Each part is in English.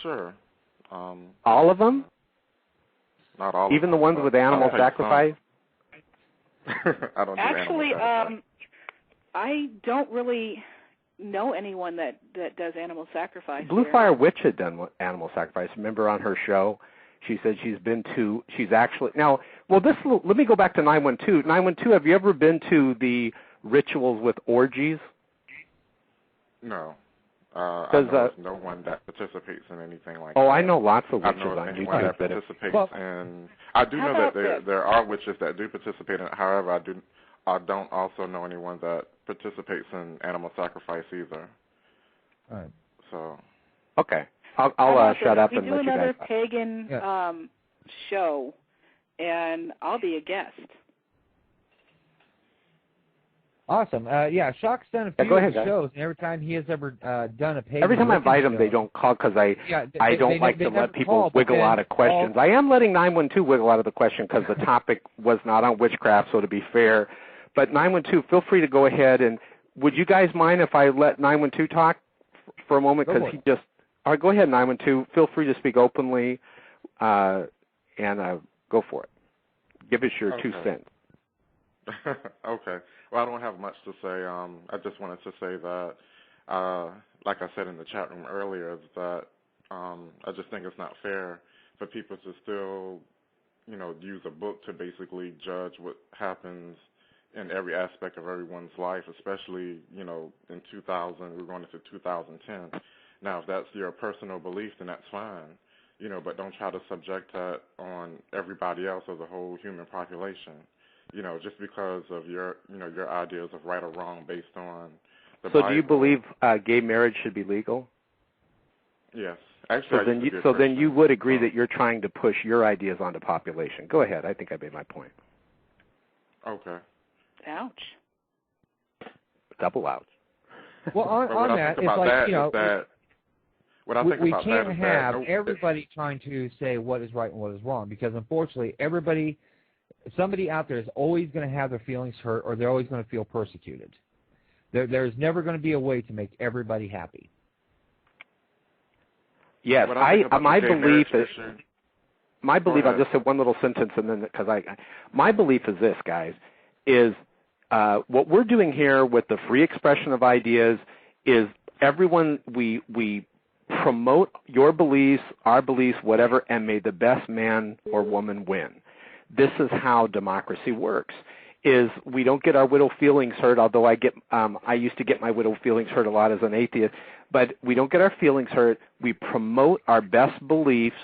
Sure. All of them? Not all. Even the ones with animal sacrifice? I don't do Actually, animal sacrifice. I don't really know anyone that does animal sacrifice. Blue Fire Witch had done animal sacrifice. Remember on her show, she said she's actually, now, well, let me go back to 912. 912, have you ever been to the rituals with orgies? No. I know no one that participates in anything like that. Oh, I know lots of witches I know on anyone YouTube that participates in. I do know that there are witches that do participate in it. However, I don't also know anyone that participates in animal sacrifice either. All right. So. Okay. I'll shut up and let you guys. We do another pagan show, and I'll be a guest. Awesome. Shock's done a few shows, and every time he has ever done a pagan. Every time I invite him, show, they don't call because I don't like to let people wiggle out of questions. I am letting 912 wiggle out of the question because the topic was not on witchcraft, so to be fair. But 912, feel free to go ahead. And would you guys mind if I let 912 talk for a moment? Because he just. All right, go ahead, 912. Feel free to speak openly, and go for it. Give us your 2 cents. Okay. Well, I don't have much to say. I just wanted to say that, like I said in the chat room earlier, that I just think it's not fair for people to still, use a book to basically judge what happens in every aspect of everyone's life, especially, in 2000, we're going into 2010. Now, if that's your personal belief, then that's fine, but don't try to subject that on everybody else or the whole human population. Just because of your ideas of right or wrong based on the Bible. So do you believe gay marriage should be legal? Yes. Actually, then you would agree that you're trying to push your ideas onto population. Go ahead. I think I made my point. Okay. Ouch. Double ouch. Well, on that, it's like, we can't have everybody trying to say what is right and what is wrong, because unfortunately somebody out there is always going to have their feelings hurt, or they're always going to feel persecuted. There's never going to be a way to make everybody happy. Yes, my belief is. I'll just say one little sentence, and then my belief is this, guys, is what we're doing here with the free expression of ideas is everyone we promote your beliefs, our beliefs, whatever, and may the best man or woman win. This is how democracy works, is we don't get our widow feelings hurt, although I used to get my widow feelings hurt a lot as an atheist, but we don't get our feelings hurt. We promote our best beliefs,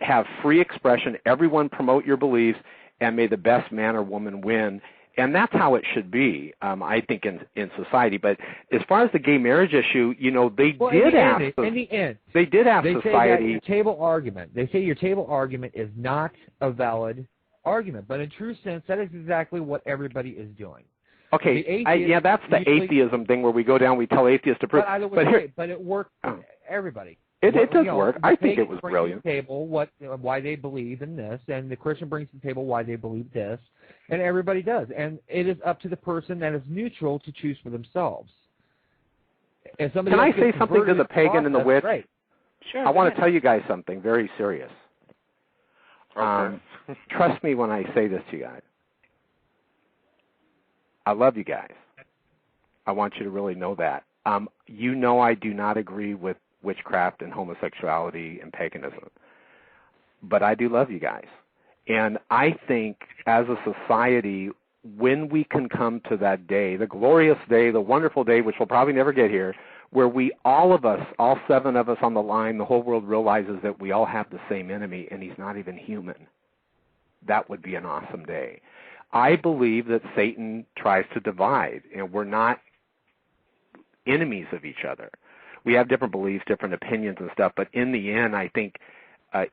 have free expression, everyone promote your beliefs, and may the best man or woman win. And that's how it should be, I think, in society. But as far as the gay marriage issue, they did ask society. They say your table argument. They say your table argument is not a valid argument. But in true sense, that is exactly what everybody is doing. Okay, that's the atheism thing where we go down, we tell atheists to prove. But it worked for everybody. It does work. I think it was brilliant. The table why they believe in this, and the Christian brings to the table why they believe this, and everybody does. And it is up to the person that is neutral to choose for themselves. Can I say something to the pagan and the witch? Right. Sure. I want to tell you guys something very serious. Okay. Trust me when I say this to you guys. I love you guys. I want you to really know that. I do not agree with witchcraft and homosexuality and paganism. But I do love you guys. And I think as a society, when we can come to that day, the glorious day, the wonderful day, which we'll probably never get here, where all of us, all 7 of us on the line, the whole world realizes that we all have the same enemy and he's not even human. That would be an awesome day. I believe that Satan tries to divide, and we're not enemies of each other. We have different beliefs, different opinions and stuff, but in the end, I think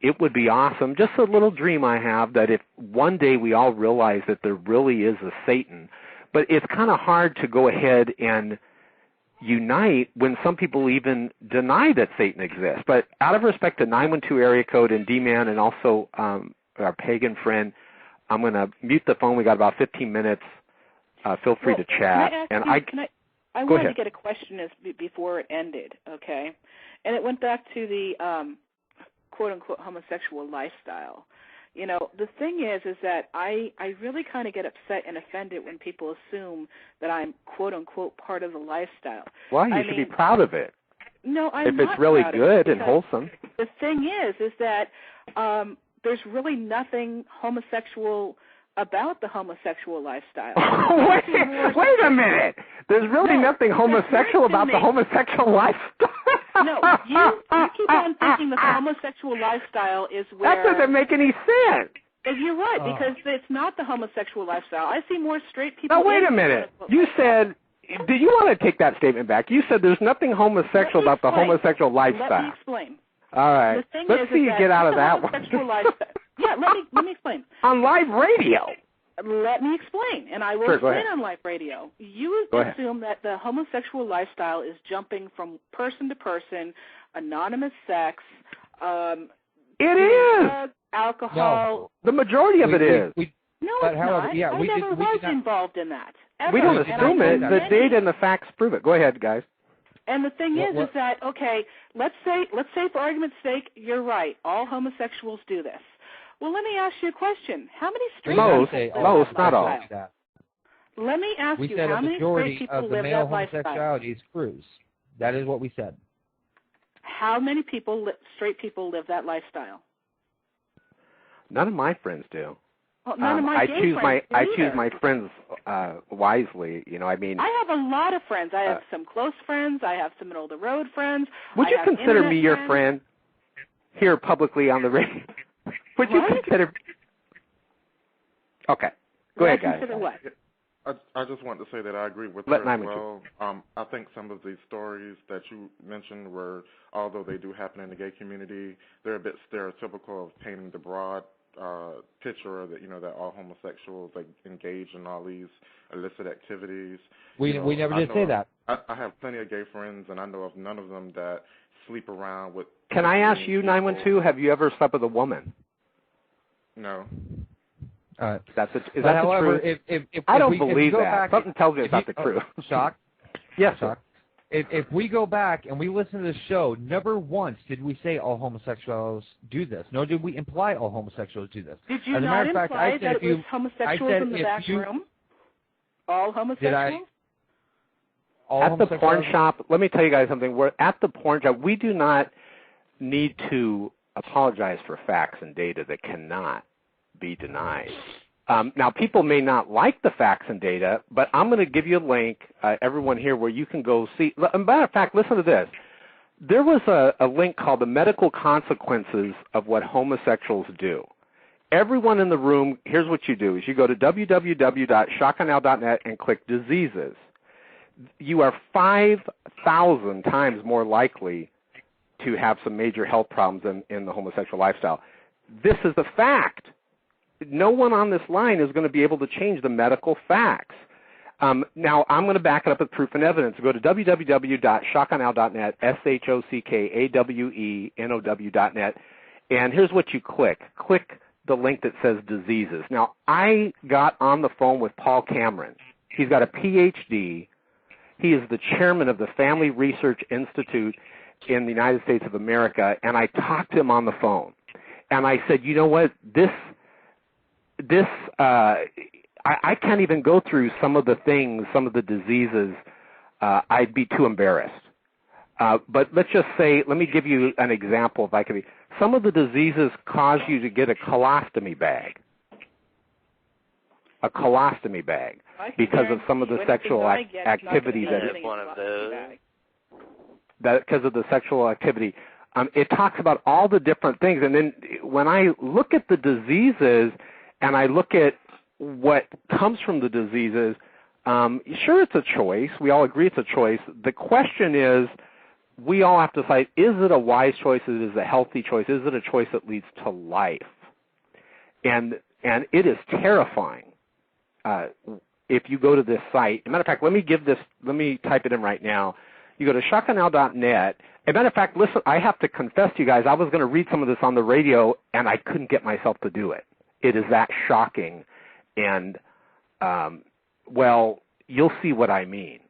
it would be awesome, just a little dream I have, that if one day we all realize that there really is a Satan, but it's kind of hard to go ahead and unite when some people even deny that Satan exists. But out of respect to 912 area code and D-Man and also our pagan friend, I'm going to mute the phone. We got about 15 minutes. Feel free to chat. Can I wanted to get a question before it ended, okay? And it went back to the quote-unquote homosexual lifestyle. You know, the thing is that I really kind of get upset and offended when people assume that I'm quote-unquote part of the lifestyle. Well, you should be proud of it. No, I'm not. If it's not really proud good of it, and wholesome. The thing is that there's really nothing homosexual about the homosexual lifestyle. Wait a minute. There's really nothing homosexual about the homosexual lifestyle. No, you keep on thinking that the homosexual lifestyle is where... That doesn't make any sense. You're right, because it's not the homosexual lifestyle. I see more straight people... Now, wait a minute. You said... Do you want to take that statement back? You said there's nothing homosexual about the homosexual lifestyle. Let me explain. All right. Let's see you get out of that one. Yeah, let me explain. On live radio. Let me explain, and I will explain on live radio. You assume that the homosexual lifestyle is jumping from person to person, anonymous sex. It is. Drugs, alcohol. No. The majority of it is. No, it's not. I never was involved in that. Ever. We don't assume it. The data and the facts prove it. Go ahead, guys. And the thing is that, okay, let's say for argument's sake, you're right. All homosexuals do this. Well, let me ask you a question. How many straight people most, not all. Let me ask you, how many straight people live that lifestyle? We said a majority of the male homosexuality is cruise. That is what we said. How many straight people live that lifestyle? None of my friends do. Well, none of my gay friends do I choose my friends wisely. You know, I mean. I have a lot of friends. I have some close friends. I have some middle-of-the-road friends. Would you consider me your friend here publicly on the radio? Would you consider? Okay, go ahead, guys. Consider what? I just want to say that I agree with her as well. I think some of these stories that you mentioned were, although they do happen in the gay community, they're a bit stereotypical of painting the broad picture that that all homosexuals engage in all these illicit activities. We never did say that. I have plenty of gay friends, and I know of none of them that sleep around with. Can I ask you, 912? Have you ever slept with a woman? No. Is that the truth? I don't believe that. Something tells me about the truth. Shock? Yes, Shock. If we go back and we listen to the show, never once did we say all homosexuals do this, nor did we imply all homosexuals do this. Did you not imply that it was homosexuals in the back room? All homosexuals? At the porn shop, let me tell you guys something. We're at the porn shop. We do not need to apologize for facts and data that cannot be denied. Now, people may not like the facts and data, but I'm going to give you a link, everyone here, where you can go see. As a matter of fact, listen to this. There was a link called The Medical Consequences of What Homosexuals Do. Everyone in the room, here's what you do, is you go to www.shotgunnow.net and click diseases. You are 5,000 times more likely to have some major health problems in the homosexual lifestyle. This is a fact. No one on this line is going to be able to change the medical facts. Now, I'm going to back it up with proof and evidence. Go to www.shotgunnow.net, SHOCKAWENOW.net, and here's what you click. Click the link that says diseases. Now, I got on the phone with Paul Cameron. He's got a Ph.D. He is the chairman of the Family Research Institute in the United States of America, and I talked to him on the phone. And I said, you know what, I can't even go through some of the things, some of the diseases. I'd be too embarrassed. But let's just say, let me give you an example if I could be. Some of the diseases cause you to get a colostomy bag. A colostomy bag because of some of the sexual activity because of the sexual activity. It talks about all the different things. And then when I look at the diseases and I look at what comes from the diseases, sure, it's a choice. We all agree it's a choice. The question is, we all have to decide, is it a wise choice? Is it a healthy choice? Is it a choice that leads to life? And it is terrifying. If you go to this site, as a matter of fact, let me type it in right now. You go to shotgunnow.net. As a matter of fact, listen, I have to confess to you guys, I was going to read some of this on the radio, and I couldn't get myself to do it. It is that shocking. And, well, you'll see what I mean.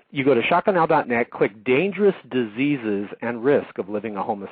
You go to shotgunnow.net, click Dangerous Diseases and Risk of Living a Homosexual